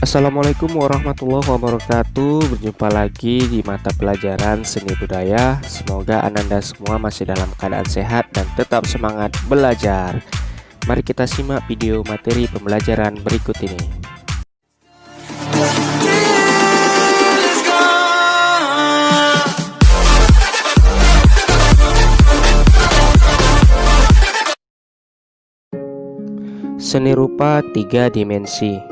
Assalamualaikum warahmatullahi wabarakatuh. Berjumpa lagi di mata pelajaran seni budaya. Semoga Ananda semua masih dalam keadaan sehat dan tetap semangat belajar. Mari kita simak video materi pembelajaran berikut ini. Seni rupa 3 dimensi.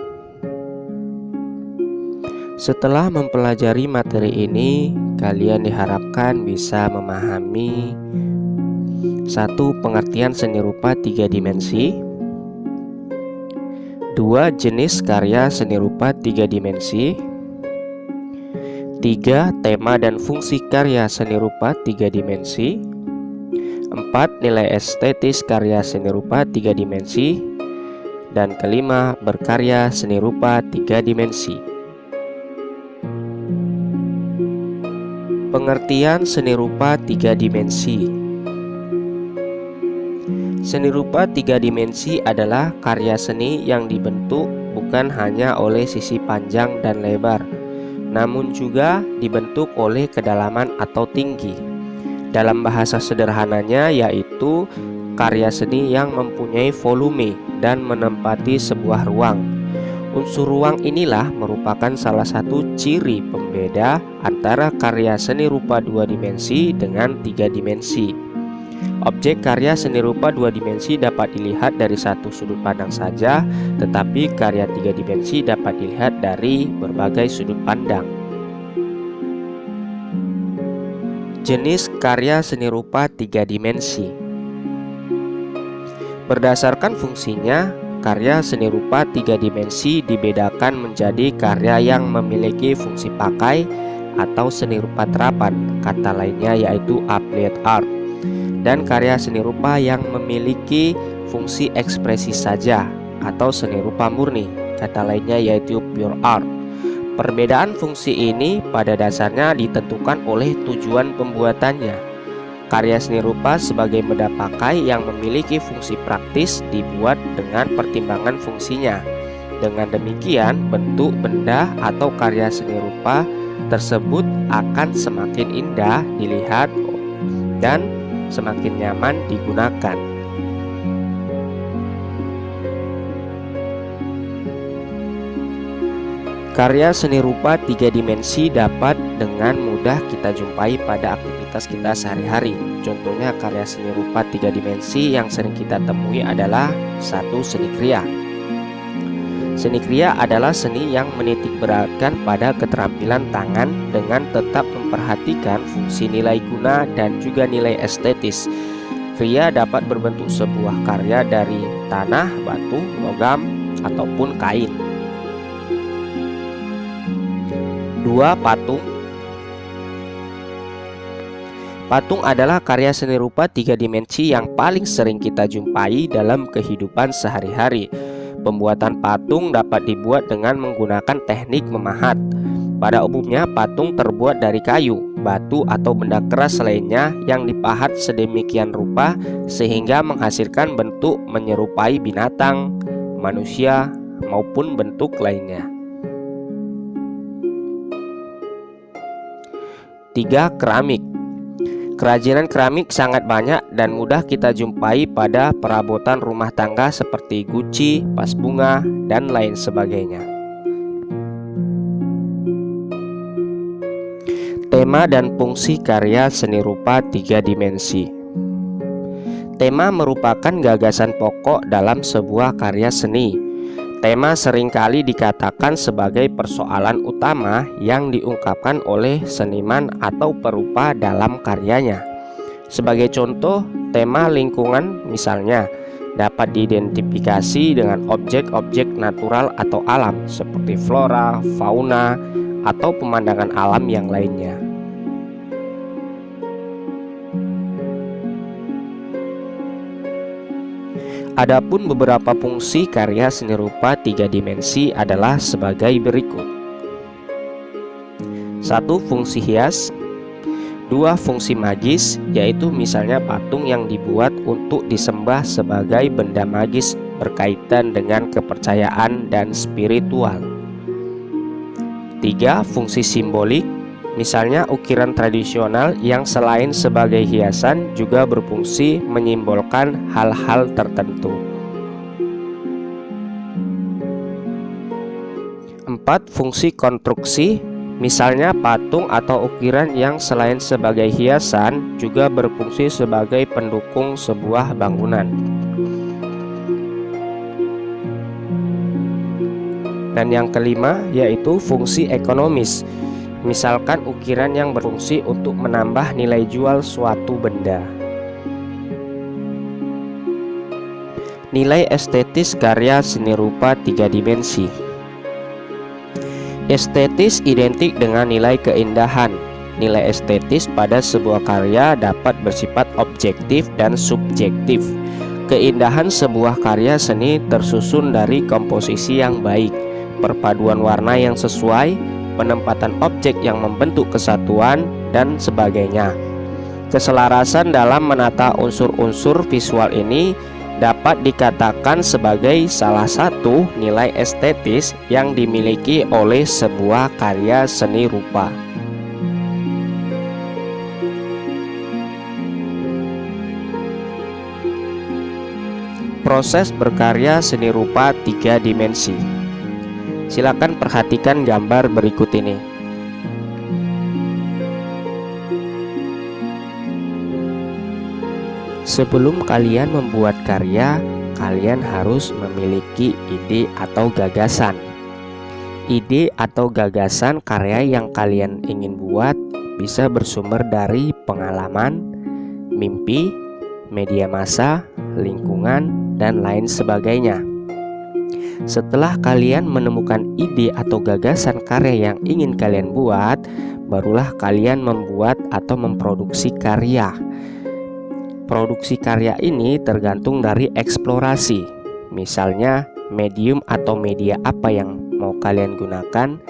Setelah mempelajari materi ini, kalian diharapkan bisa memahami 1. Pengertian seni rupa 3 dimensi. 2. Jenis karya seni rupa 3 dimensi. 3. Tema dan fungsi karya seni rupa 3 dimensi. 4. Nilai estetis karya seni rupa 3 dimensi. Dan kelima, berkarya seni rupa 3 dimensi. Pengertian seni rupa 3 dimensi. Seni rupa 3 dimensi adalah karya seni yang dibentuk bukan hanya oleh sisi panjang dan lebar, namun juga dibentuk oleh kedalaman atau tinggi. Dalam bahasa sederhananya yaitu karya seni yang mempunyai volume dan menempati sebuah ruang. Unsur ruang inilah merupakan salah satu ciri pembeda antara karya seni rupa 2 dimensi dengan 3 dimensi. Objek karya seni rupa 2 dimensi dapat dilihat dari satu sudut pandang saja, tetapi karya 3 dimensi dapat dilihat dari berbagai sudut pandang. Jenis karya seni rupa 3 dimensi. Berdasarkan fungsinya, karya seni rupa 3 dimensi dibedakan menjadi karya yang memiliki fungsi pakai atau seni rupa terapan, kata lainnya yaitu applied art, dan karya seni rupa yang memiliki fungsi ekspresi saja atau seni rupa murni, kata lainnya yaitu pure art. Perbedaan fungsi ini pada dasarnya ditentukan oleh tujuan pembuatannya. Karya seni rupa sebagai benda pakai yang memiliki fungsi praktis dibuat dengan pertimbangan fungsinya. Dengan demikian, bentuk benda atau karya seni rupa tersebut akan semakin indah dilihat dan semakin nyaman digunakan. Karya seni rupa 3 dimensi dapat dengan mudah kita jumpai pada aktivitas kita sehari-hari. Contohnya karya seni rupa 3 dimensi yang sering kita temui adalah 1. Seni kriya. Seni kriya adalah seni yang menitik beratkan pada keterampilan tangan dengan tetap memperhatikan fungsi nilai guna dan juga nilai estetis. Kriya dapat berbentuk sebuah karya dari tanah, batu, logam, ataupun kain. 2. Patung. Patung adalah karya seni rupa 3 dimensi yang paling sering kita jumpai dalam kehidupan sehari-hari. Pembuatan patung dapat dibuat dengan menggunakan teknik memahat. Pada umumnya patung terbuat dari kayu, batu atau benda keras lainnya yang dipahat sedemikian rupa sehingga menghasilkan bentuk menyerupai binatang, manusia maupun bentuk lainnya. 3. Keramik. Kerajinan keramik sangat banyak dan mudah kita jumpai pada perabotan rumah tangga seperti guci, vas bunga, dan lain sebagainya. Tema dan fungsi karya seni rupa 3 dimensi. Tema merupakan gagasan pokok dalam sebuah karya seni. Tema seringkali dikatakan sebagai persoalan utama yang diungkapkan oleh seniman atau perupa dalam karyanya. Sebagai contoh, tema lingkungan misalnya dapat diidentifikasi dengan objek-objek natural atau alam seperti flora, fauna, atau pemandangan alam yang lainnya. Adapun beberapa fungsi karya seni rupa 3 dimensi adalah sebagai berikut. 1. Fungsi hias. 2. Fungsi magis, yaitu misalnya patung yang dibuat untuk disembah sebagai benda magis berkaitan dengan kepercayaan dan spiritual. 3. Fungsi simbolik. Misalnya ukiran tradisional yang selain sebagai hiasan juga berfungsi menyimbolkan hal-hal tertentu. 4. Fungsi konstruksi. Misalnya patung atau ukiran yang selain sebagai hiasan juga berfungsi sebagai pendukung sebuah bangunan. Dan yang kelima yaitu fungsi ekonomis. Misalkan ukiran yang berfungsi untuk menambah nilai jual suatu benda. Nilai estetis karya seni rupa 3 dimensi. Estetis identik dengan nilai keindahan. Nilai estetis pada sebuah karya dapat bersifat objektif dan subjektif. Keindahan sebuah karya seni tersusun dari komposisi yang baik, perpaduan warna yang sesuai, penempatan objek yang membentuk kesatuan, dan sebagainya. Keselarasan dalam menata unsur-unsur visual ini dapat dikatakan sebagai salah satu nilai estetis yang dimiliki oleh sebuah karya seni rupa. Proses berkarya seni rupa 3 dimensi. Silakan perhatikan gambar berikut ini. Sebelum kalian membuat karya, kalian harus memiliki ide atau gagasan. Ide atau gagasan karya yang kalian ingin buat bisa bersumber dari pengalaman, mimpi, media massa, lingkungan, dan lain sebagainya. Setelah kalian menemukan ide atau gagasan karya yang ingin kalian buat, barulah kalian membuat atau memproduksi karya. Produksi karya ini tergantung dari eksplorasi. Misalnya, medium atau media apa yang mau kalian gunakan,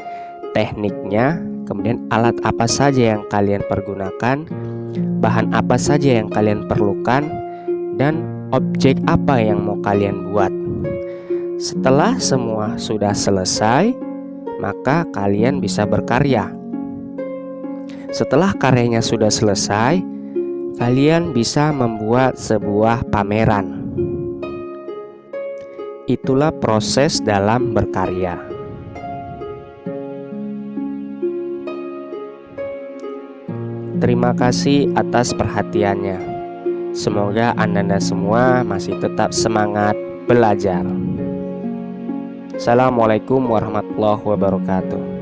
tekniknya, kemudian alat apa saja yang kalian pergunakan, bahan apa saja yang kalian perlukan, dan objek apa yang mau kalian buat. Setelah semua sudah selesai, maka kalian bisa berkarya. Setelah karyanya sudah selesai, kalian bisa membuat sebuah pameran. Itulah proses dalam berkarya. Terima kasih atas perhatiannya. Semoga Anda semua masih tetap semangat belajar. Assalamualaikum warahmatullahi wabarakatuh.